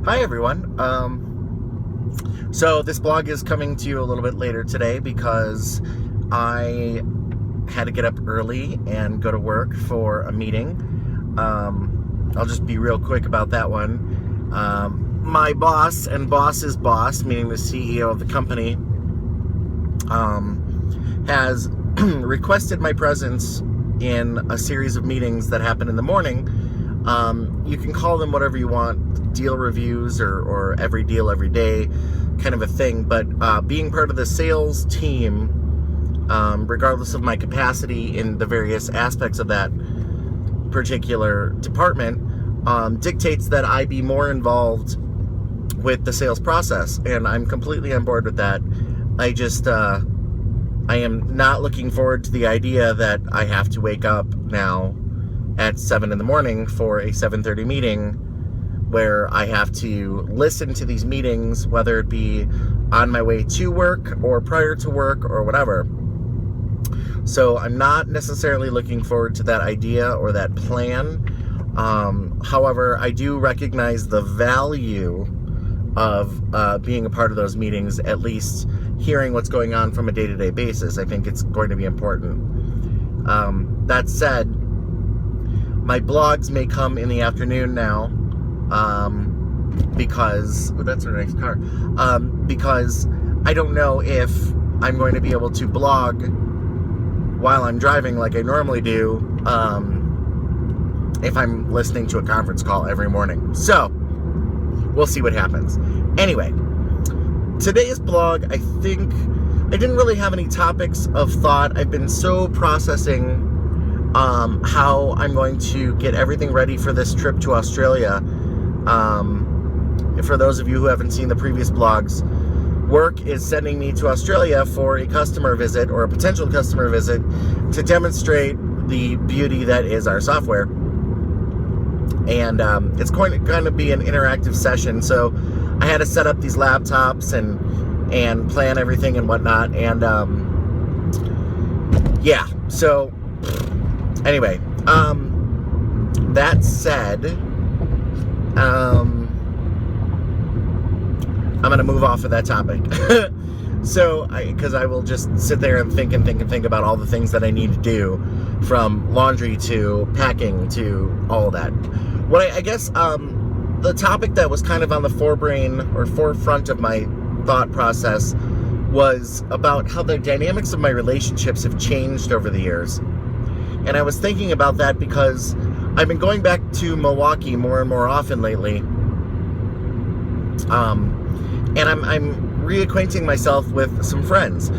Hi everyone. So this blog is coming to you a little bit later today because I had to get up early and go to work for a meeting. I'll just be real quick about that one. My boss and boss's boss, meaning the CEO of the company, has requested my presence in a series of meetings that happen in the morning. You can call them whatever you want, deal reviews or every deal every day kind of a thing, but being part of the sales team, regardless of my capacity in the various aspects of that particular department, dictates that I be more involved with the sales process, and I'm completely on board with that. I am not looking forward to the idea that I have to wake up now at 7 in the morning for a 7:30 meeting where I have to listen to these meetings, whether it be on my way to work or prior to work or whatever. So I'm not necessarily looking forward to that idea or that plan. However, I do recognize the value of being a part of those meetings, at least hearing what's going on from a day-to-day basis. I think it's going to be important. That said, my blogs may come in the afternoon now, because that's a nice car. Because I don't know if I'm going to be able to blog while I'm driving like I normally do, if I'm listening to a conference call every morning. So we'll see what happens. Anyway, today's blog, I think I didn't really have any topics of thought. I've been so processing how I'm going to get everything ready for this trip to Australia. For those of you who haven't seen the previous blogs, work is sending me to Australia for a customer visit or a potential customer visit to demonstrate the beauty that is our software. And it's going to kind of be an interactive session, so I had to set up these laptops and plan everything and whatnot. And yeah, so anyway, that said, I'm going to move off of that topic. So, because I will just sit there and think about all the things that I need to do, from laundry to packing to all of that. What I guess, the topic that was kind of on the forefront of my thought process was about how the dynamics of my relationships have changed over the years. And I was thinking about that because I've been going back to Milwaukee more and more often lately. And I'm reacquainting myself with some friends.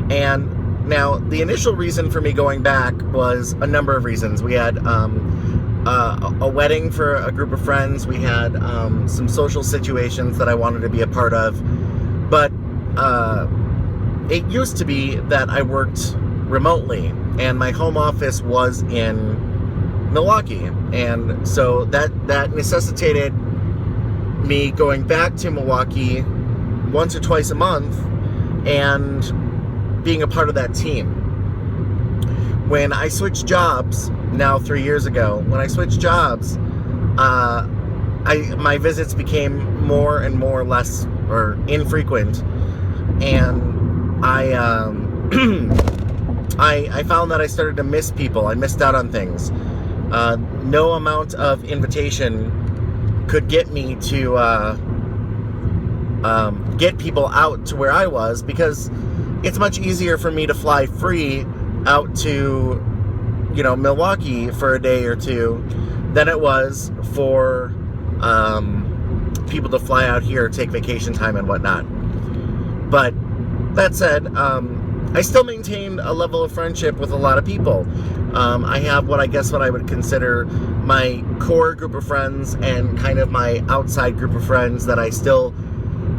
And now, the initial reason for me going back was a number of reasons. We had a wedding for a group of friends. We had some social situations that I wanted to be a part of. But it used to be that I worked remotely, and my home office was in Milwaukee. And so that necessitated me going back to Milwaukee once or twice a month and being a part of that team. When I switched jobs, now 3 years ago, my visits became more and more less or infrequent, and I found that I started to miss people. I missed out on things. No amount of invitation could get me to get people out to where I was, because it's much easier for me to fly free out to, Milwaukee for a day or two than it was for people to fly out here, take vacation time and whatnot. But that said, I still maintain a level of friendship with a lot of people. I have what I would consider my core group of friends and kind of my outside group of friends that I still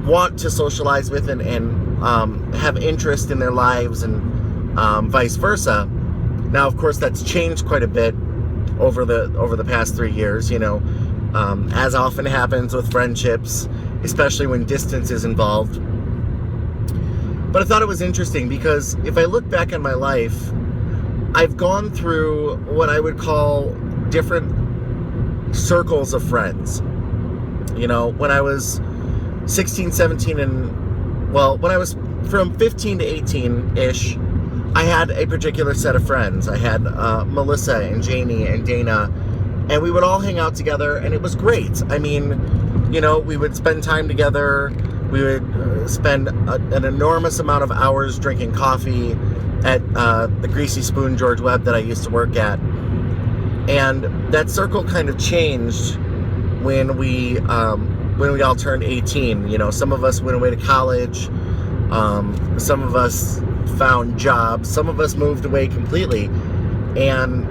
want to socialize with and have interest in their lives, and vice versa. Now, of course, that's changed quite a bit over the past 3 years, as often happens with friendships, especially when distance is involved. But I thought it was interesting because if I look back on my life, I've gone through what I would call different circles of friends. When I was 16, 17, when I was from 15 to 18-ish, I had a particular set of friends. I had Melissa and Jamie and Dana, and we would all hang out together, and it was great. I mean, we would spend time together. We would spend an enormous amount of hours drinking coffee at the Greasy Spoon George Webb that I used to work at. And that circle kind of changed when we all turned 18. Some of us went away to college. Some of us found jobs. Some of us moved away completely. And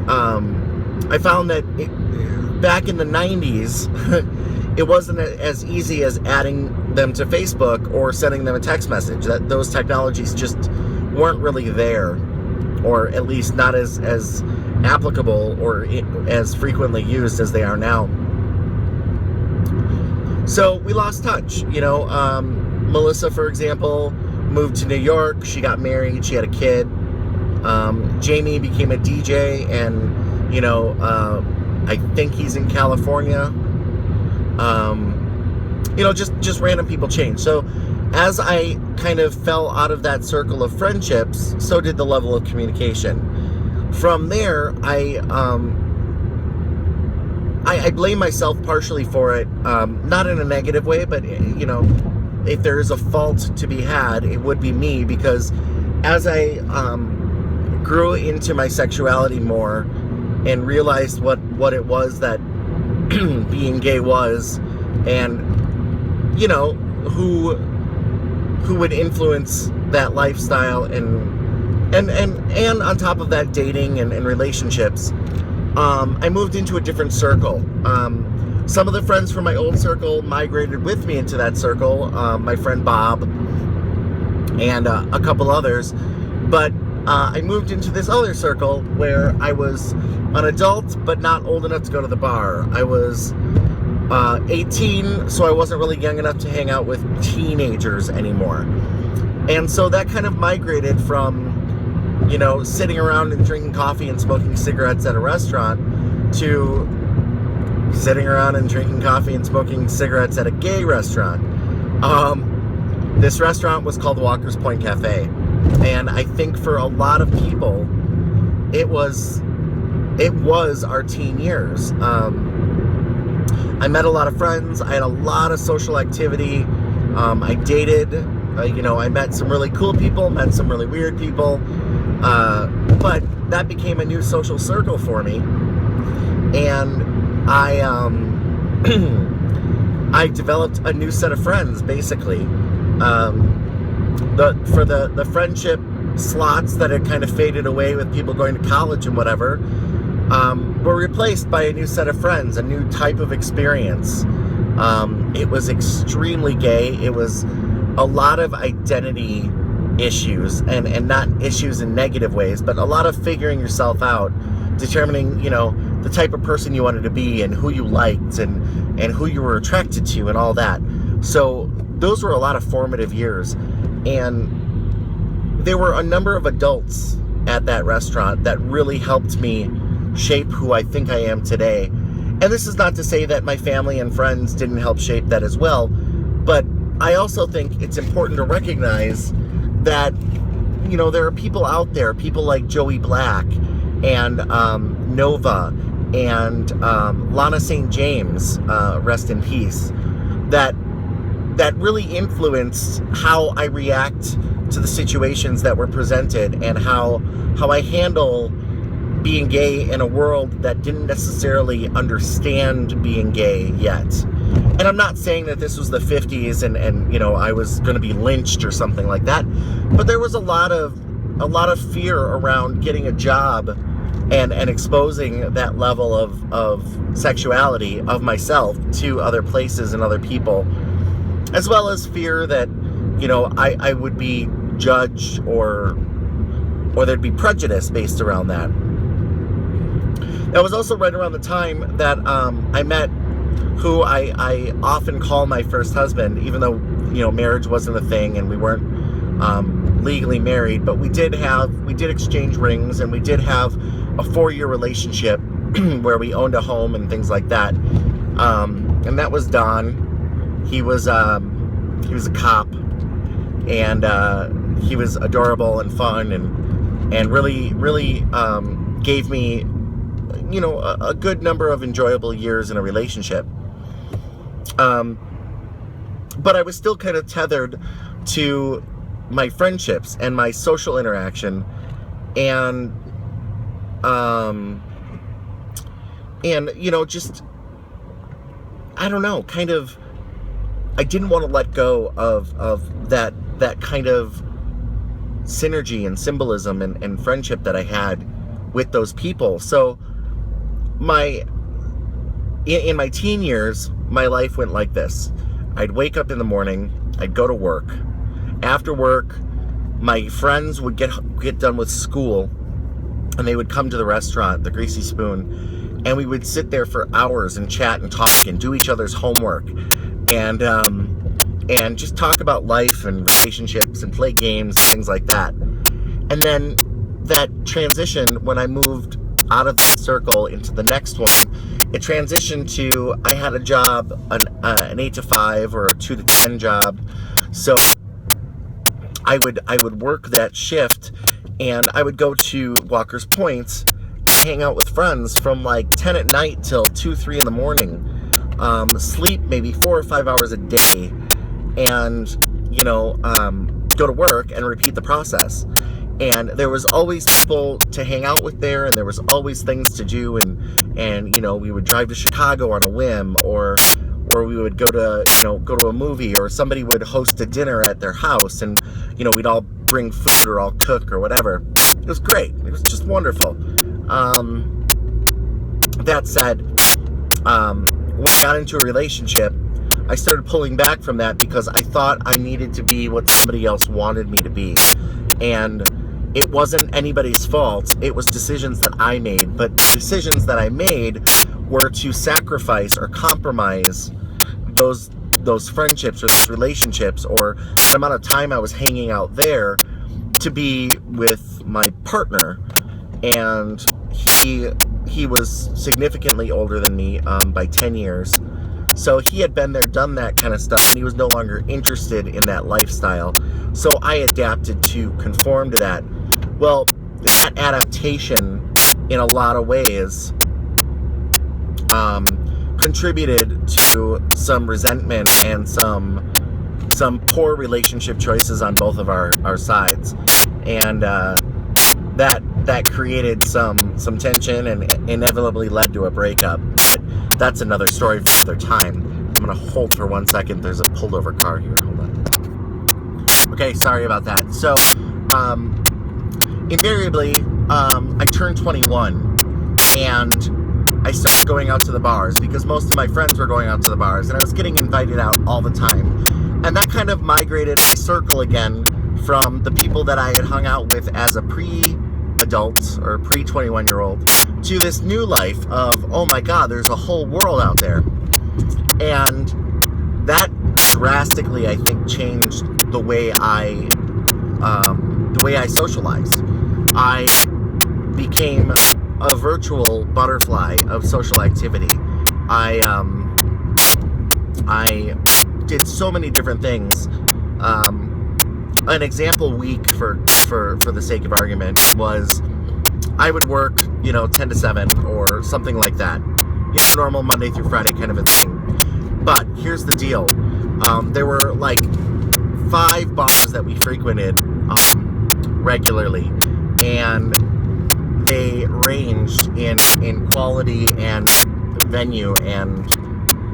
I found that back in the 90s, it wasn't as easy as adding them to Facebook or sending them a text message. That those technologies just weren't really there, or at least not as applicable or as frequently used as they are now. So we lost touch. Melissa, for example, moved to New York. She got married. She had a kid. Jamie became a DJ, and I think he's in California. Just random people change. So as I kind of fell out of that circle of friendships, so did the level of communication. From there, I blame myself partially for it, not in a negative way, but if there is a fault to be had, it would be me, because as I grew into my sexuality more and realized what it was that being gay was, and who would influence that lifestyle, and on top of that, dating and relationships, I moved into a different circle. Some of the friends from my old circle migrated with me into that circle, my friend Bob and a couple others, but I moved into this other circle where I was an adult but not old enough to go to the bar. I was 18, so I wasn't really young enough to hang out with teenagers anymore. And so that kind of migrated from, sitting around and drinking coffee and smoking cigarettes at a restaurant to sitting around and drinking coffee and smoking cigarettes at a gay restaurant. This restaurant was called Walker's Point Cafe. And I think for a lot of people, it was our teen years. I met a lot of friends. I had a lot of social activity. I dated. I met some really cool people, met some really weird people. But that became a new social circle for me. And I I developed a new set of friends, basically. For the friendship slots that had kind of faded away with people going to college and whatever, were replaced by a new set of friends, a new type of experience. It was extremely gay. It was a lot of identity issues, and not issues in negative ways, but a lot of figuring yourself out, determining, the type of person you wanted to be and who you liked and who you were attracted to and all that. So those were a lot of formative years. And there were a number of adults at that restaurant that really helped me shape who I think I am today. And this is not to say that my family and friends didn't help shape that as well, but I also think it's important to recognize that, there are people out there, people like Joey Black and Nova and Lana St. James, rest in peace, that really influenced how I react to the situations that were presented, and how I handle being gay in a world that didn't necessarily understand being gay yet. And I'm not saying that this was the 50s and I was going to be lynched or something like that, but there was a lot of fear around getting a job and exposing that level of sexuality of myself to other places and other people, as well as fear that, I would be judged or there'd be prejudice based around that. That was also right around the time that I met who I often call my first husband, even though, marriage wasn't a thing and we weren't legally married, but we did exchange rings, and we did have a 4-year relationship where we owned a home and things like that. and that was Don. He was a cop, and he was adorable and fun, and really gave me, you know, a good number of enjoyable years in a relationship. But I was still kind of tethered to my friendships and my social interaction, and you know, just, I don't know, kind of, I didn't want to let go of that kind of synergy and symbolism and friendship that I had with those people. So in my teen years, my life went like this. I'd wake up in the morning, I'd go to work. After work, my friends would get done with school, and they would come to the restaurant, the Greasy Spoon, and we would sit there for hours and chat and talk and do each other's homework, and just talk about life and relationships and play games, things like that. And then that transition, when I moved out of the circle into the next one, it transitioned to, I had a job, an 8 to 5 or a 2 to 10 job. So I would work that shift, and I would go to Walker's Points, hang out with friends from like 10 at night till 2, 3 in the morning, sleep maybe 4 or 5 hours a day, and, you know, go to work and repeat the process. And there was always people to hang out with there, and there was always things to do, and you know, we would drive to Chicago on a whim, or we would go to a movie, or somebody would host a dinner at their house, and, you know, we'd all bring food or all cook or whatever. It was great. It was just wonderful. That said, when I got into a relationship, I started pulling back from that because I thought I needed to be what somebody else wanted me to be. And it wasn't anybody's fault. It was decisions that I made. But the decisions that I made were to sacrifice or compromise those friendships or those relationships, or the amount of time I was hanging out there, to be with my partner. And he was significantly older than me by 10 years. So he had been there, done that kind of stuff, and he was no longer interested in that lifestyle. So I adapted to conform to that. Well, that adaptation, in a lot of ways, contributed to some resentment and some poor relationship choices on both of our sides. And that created some tension and inevitably led to a breakup. But that's another story for another time. I'm going to hold for 1 second. There's a pulled over car here. Hold on. Okay, sorry about that. So, invariably, I turned 21, and I started going out to the bars because most of my friends were going out to the bars, and I was getting invited out all the time. And that kind of migrated my circle again from the people that I had hung out with as a pre-adult or pre-21-year-old to this new life of, oh my God, there's a whole world out there. And that drastically, I think, changed the way I socialize. I became a virtual butterfly of social activity. I did so many different things. An example week, for the sake of argument, was I would work, 10 to 7 or something like that. Normal Monday through Friday kind of a thing. But here's the deal. There were like 5 bars that we frequented regularly, and they ranged in quality and venue, and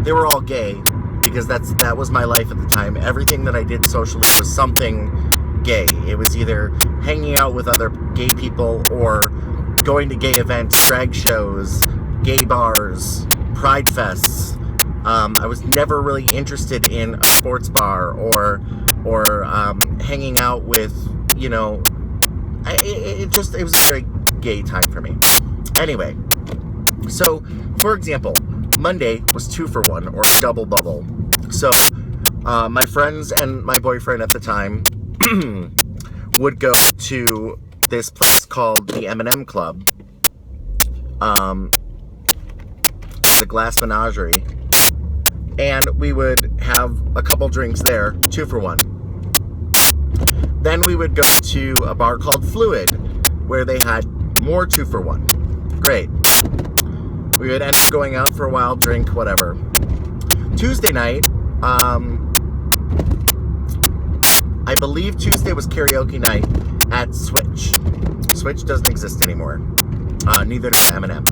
they were all gay, because that was my life at the time. Everything that I did socially was something gay. It was either hanging out with other gay people or going to gay events, drag shows, gay bars, pride fests. I was never really interested in a sports bar or hanging out with, it was a very gay time for me. Anyway, so, for example, Monday was 2 for 1, or double bubble. So, my friends and my boyfriend at the time would go to this place called the M&M Club, the Glass Menagerie, and we would have a couple drinks there, 2 for 1. Then we would go to a bar called Fluid, where they had more 2 for 1. Great. We would end up going out for a while, drink, whatever. Tuesday night, I believe Tuesday was karaoke night at Switch. Switch doesn't exist anymore. Neither does M&M.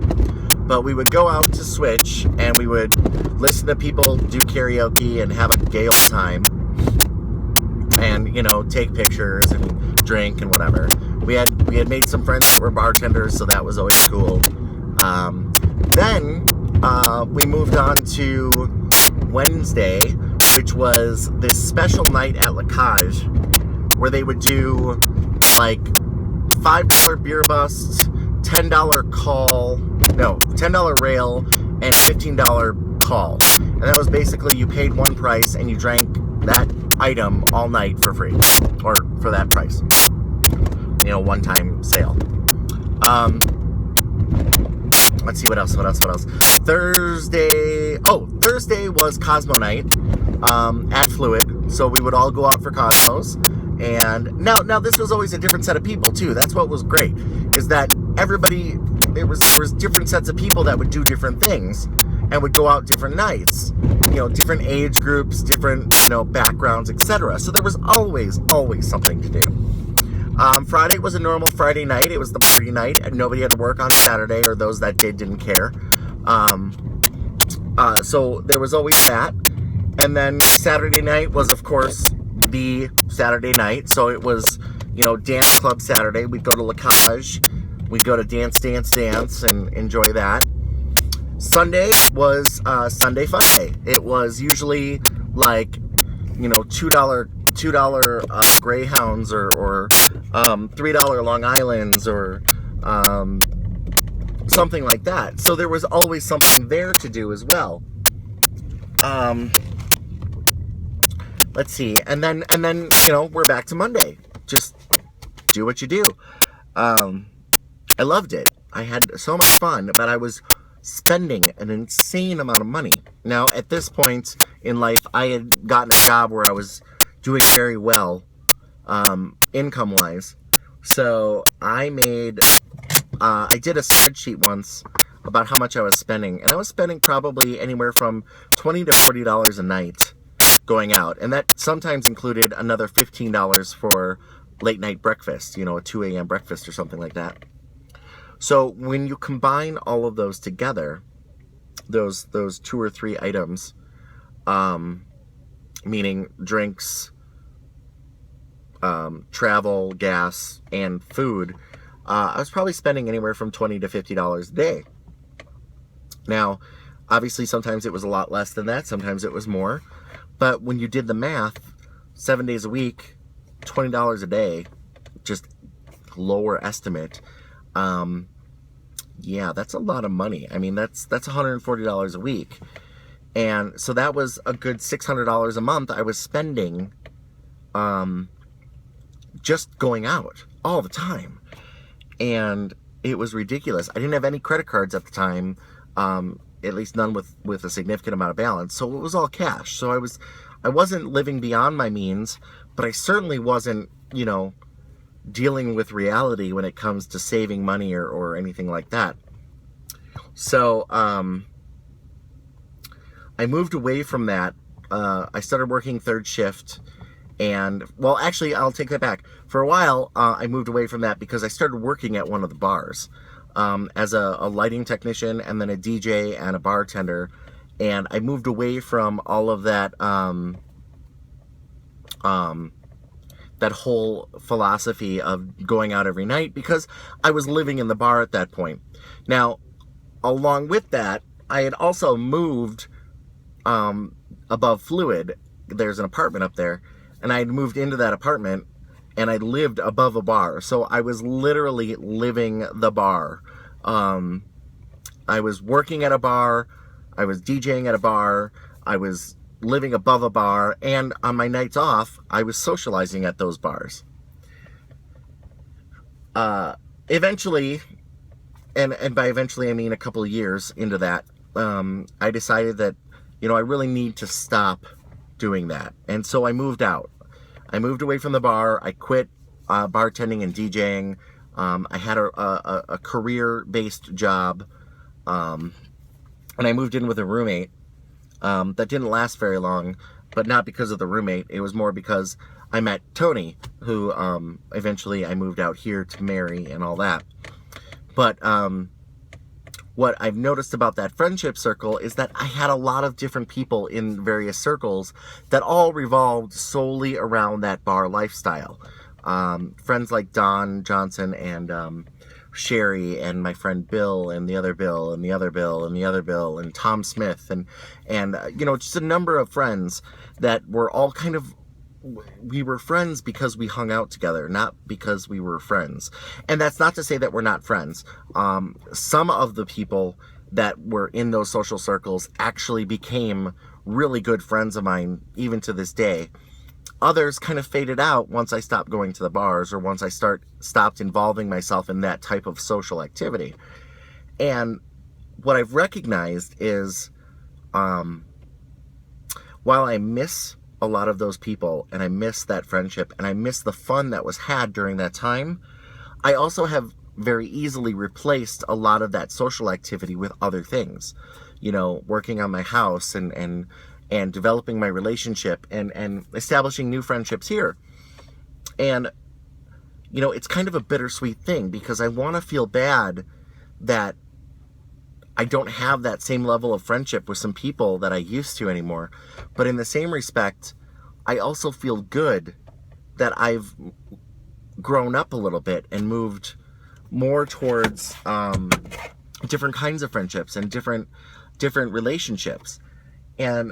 But we would go out to Switch, and we would listen to people do karaoke and have a gay old time. And, you know, take pictures and drink and whatever. We had made some friends that were bartenders, so that was always cool. Then we moved on to Wednesday, which was this special night at La Cage, where they would do like $5 beer busts, $10 rail, and $15 call. And that was basically you paid one price and you drank that item all night for free, or for that price. You know, one-time sale. Let's see, what else? Thursday was Cosmo night at Fluid, so we would all go out for Cosmos. And now this was always a different set of people too. That's what was great, is that everybody, there was different sets of people that would do different things and would go out different nights. You know, different age groups, different, you know, backgrounds, etc. So there was always something to do. Friday was a normal Friday night. It was the party night, and nobody had to work on Saturday, or those that didn't care. So there was always that. And then Saturday night was, of course, the Saturday night. So it was, you know, dance club Saturday. We'd go to La Cage. We'd go to Dance and enjoy that. Sunday was Sunday Fun Day. It was usually like, you know, $2 Greyhounds or $3 Long Islands or something like that. So there was always something there to do as well. Let's see, and then you know, we're back to Monday. Just do what you do. I loved it. I had so much fun, but I was spending an insane amount of money. Now, at this point in life, I had gotten a job where I was doing very well, income-wise. So I did a spreadsheet once about how much I was spending, and I was spending probably anywhere from $20 to $40 a night going out, and that sometimes included another $15 for late night breakfast, you know, a 2 a.m. breakfast or something like that. So when you combine all of those together, those 2 or 3 items, meaning drinks, travel, gas, and food, I was probably spending anywhere from $20 to $50 a day. Now, obviously, sometimes it was a lot less than that. Sometimes it was more. But when you did the math, 7 days a week, $20 a day, just lower estimate. Yeah, that's a lot of money. I mean, that's $140 a week. And so that was a good $600 a month I was spending just going out all the time. And it was ridiculous. I didn't have any credit cards at the time, at least none with a significant amount of balance. So it was all cash. So I wasn't living beyond my means, but I certainly wasn't, you know, dealing with reality when it comes to saving money or anything like that. So I moved away from that. I started working third shift, and, well, actually, I'll take that back. For a while, I moved away from that because I started working at one of the bars as a lighting technician, and then a DJ and a bartender. And I moved away from all of that that whole philosophy of going out every night because I was living in the bar at that point. Now, along with that, I had also moved above Fluid. There's an apartment up there, and I had moved into that apartment, and I lived above a bar. So I was literally living the bar. I was working at a bar, I was DJing at a bar, I was living above a bar, and on my nights off, I was socializing at those bars. Eventually, and by eventually I mean a couple of years into that, I decided that I really need to stop doing that. And so I moved out. I moved away from the bar. I quit bartending and DJing. I had a career-based job, and I moved in with a roommate that didn't last very long, but not because of the roommate. It was more because I met Tony, who eventually I moved out here to marry and all that. But what I've noticed about that friendship circle is that I had a lot of different people in various circles that all revolved solely around that bar lifestyle. Friends like Don Johnson and Sherry and my friend Bill and the other Bill and the other Bill and the other Bill and Tom Smith and just a number of friends that were all we were friends because we hung out together, not because we were friends. And that's not to say that we're not friends. Some of the people that were in those social circles actually became really good friends of mine, even to this day. Others kind of faded out once I stopped going to the bars or once I stopped involving myself in that type of social activity. And what I've recognized is, while I miss a lot of those people and I miss that friendship and I miss the fun that was had during that time, I also have very easily replaced a lot of that social activity with other things, working on my house and developing my relationship and establishing new friendships here. And, it's kind of a bittersweet thing because I want to feel bad that I don't have that same level of friendship with some people that I used to anymore. But in the same respect, I also feel good that I've grown up a little bit and moved more towards different kinds of friendships and different relationships. And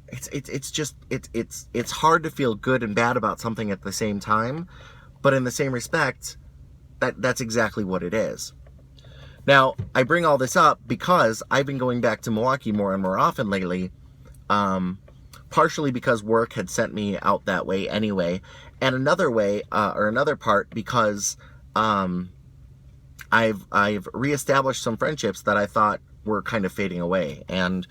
it's hard to feel good and bad about something at the same time, but in the same respect, that's exactly what it is. Now, I bring all this up because I've been going back to Milwaukee more and more often lately, partially because work had sent me out that way anyway, and another part because I've reestablished some friendships that I thought were kind of fading away. And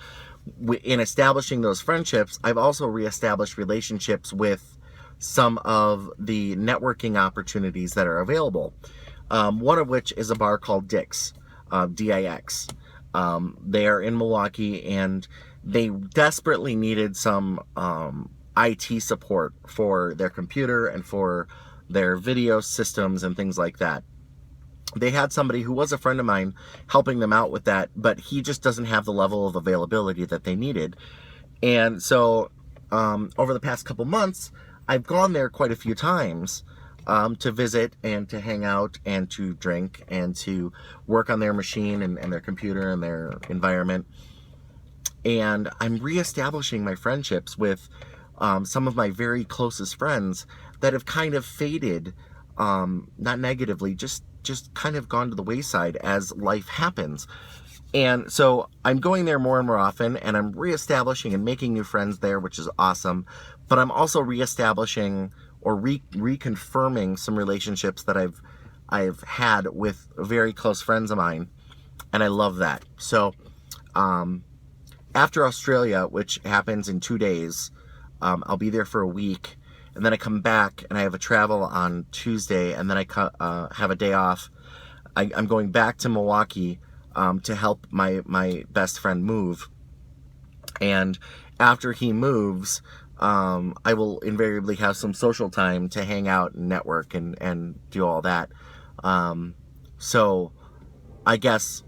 in establishing those friendships, I've also reestablished relationships with some of the networking opportunities that are available. One of which is a bar called Dick's, D-I-X. They are in Milwaukee, and they desperately needed some IT support for their computer and for their video systems and things like that. They had somebody who was a friend of mine helping them out with that, but he just doesn't have the level of availability that they needed. And so over the past couple months, I've gone there quite a few times to visit and to hang out and to drink and to work on their machine and their computer and their environment. And I'm reestablishing my friendships with some of my very closest friends that have kind of faded, not negatively, just kind of gone to the wayside as life happens. And so I'm going there more and more often, and I'm reestablishing and making new friends there, which is awesome. But I'm also reestablishing or reconfirming some relationships that I've had with very close friends of mine, and I love that. So after Australia, which happens in 2 days, I'll be there for a week, and then I come back and I have a travel on Tuesday, and then I have a day off. I'm going back to Milwaukee to help my best friend move. And after he moves, I will invariably have some social time to hang out and network and do all that. So I guess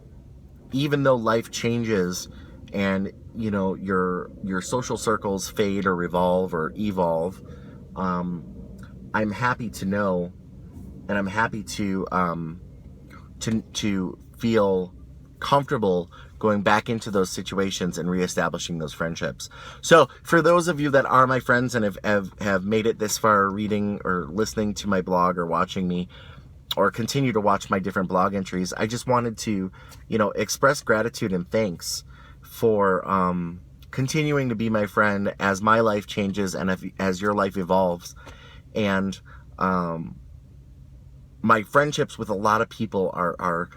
even though life changes and your social circles fade or revolve or evolve, I'm happy to know, and I'm happy to feel comfortable going back into those situations and reestablishing those friendships. So for those of you that are my friends and have made it this far reading or listening to my blog or watching me or continue to watch my different blog entries, I just wanted to, express gratitude and thanks for continuing to be my friend as my life changes and as your life evolves. And my friendships with a lot of people are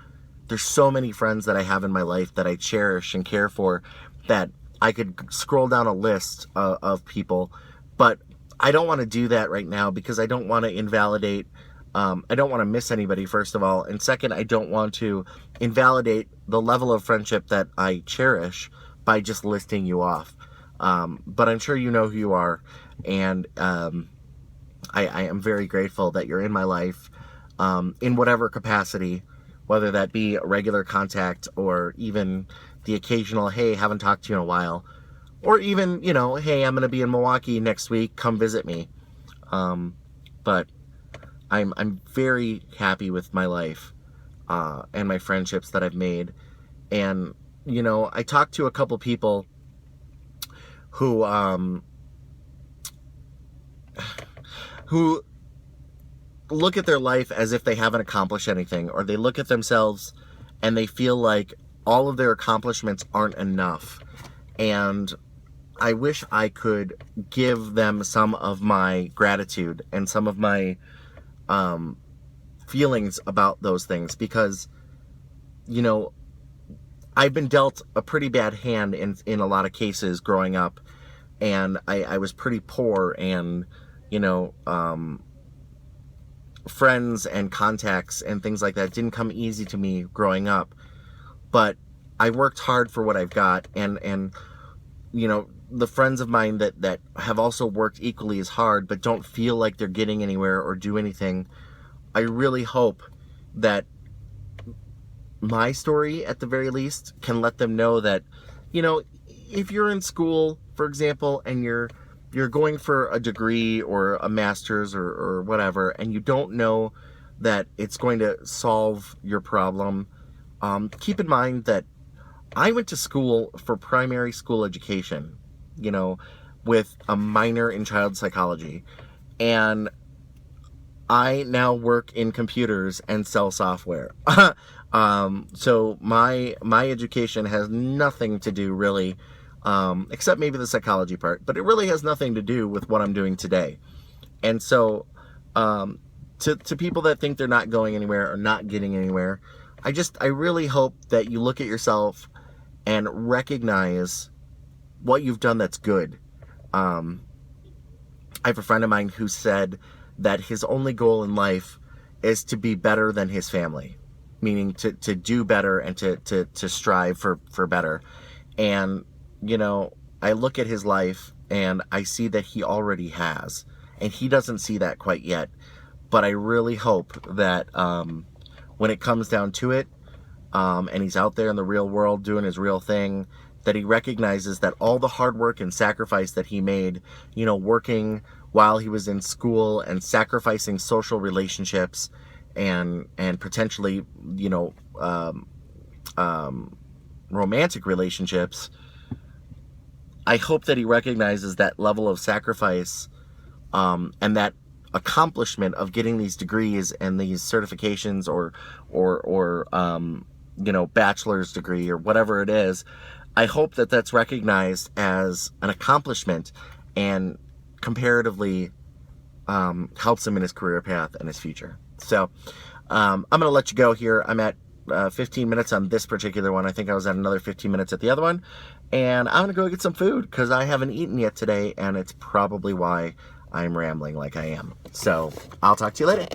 there's so many friends that I have in my life that I cherish and care for, that I could scroll down a list of people, but I don't want to do that right now because I don't want to invalidate. I don't want to miss anybody, first of all. And second, I don't want to invalidate the level of friendship that I cherish by just listing you off. But I'm sure you know who you are. And I am very grateful that you're in my life in whatever capacity, whether that be a regular contact or even the occasional, hey, haven't talked to you in a while. Or even, you know, hey, I'm going to be in Milwaukee next week. Come visit me. But I'm very happy with my life and my friendships that I've made. And, you know, I talked to a couple people who look at their life as if they haven't accomplished anything, or they look at themselves and they feel like all of their accomplishments aren't enough. And I wish I could give them some of my gratitude and some of my feelings about those things, because, you know, I've been dealt a pretty bad hand in a lot of cases growing up, and I was pretty poor, and, you know, friends and contacts and things like that didn't come easy to me growing up, but I worked hard for what I've got, and you know, the friends of mine that have also worked equally as hard but don't feel like they're getting anywhere or do anything, I really hope that my story, at the very least, can let them know that, you know, if you're in school, for example, and you're going for a degree or a master's or whatever, and you don't know that it's going to solve your problem, keep in mind that I went to school for primary school education, you know, with a minor in child psychology. And I now work in computers and sell software. So my education has nothing to do really, except maybe the psychology part, but it really has nothing to do with what I'm doing today. And so, to people that think they're not going anywhere or not getting anywhere, I really hope that you look at yourself and recognize what you've done that's good. I have a friend of mine who said that his only goal in life is to be better than his family, meaning to do better and to strive for better. And, you know, I look at his life and I see that he already has, and he doesn't see that quite yet. But I really hope that when it comes down to it, and he's out there in the real world doing his real thing, that he recognizes that all the hard work and sacrifice that he made, you know, working while he was in school and sacrificing social relationships and potentially, you know, romantic relationships, I hope that he recognizes that level of sacrifice and that accomplishment of getting these degrees and these certifications or you know, bachelor's degree or whatever it is. I hope that that's recognized as an accomplishment and comparatively helps him in his career path and his future. So I'm going to let you go here. I'm at 15 minutes on this particular one. I think I was at another 15 minutes at the other one. And I'm going to go get some food because I haven't eaten yet today, and it's probably why I'm rambling like I am. So I'll talk to you later.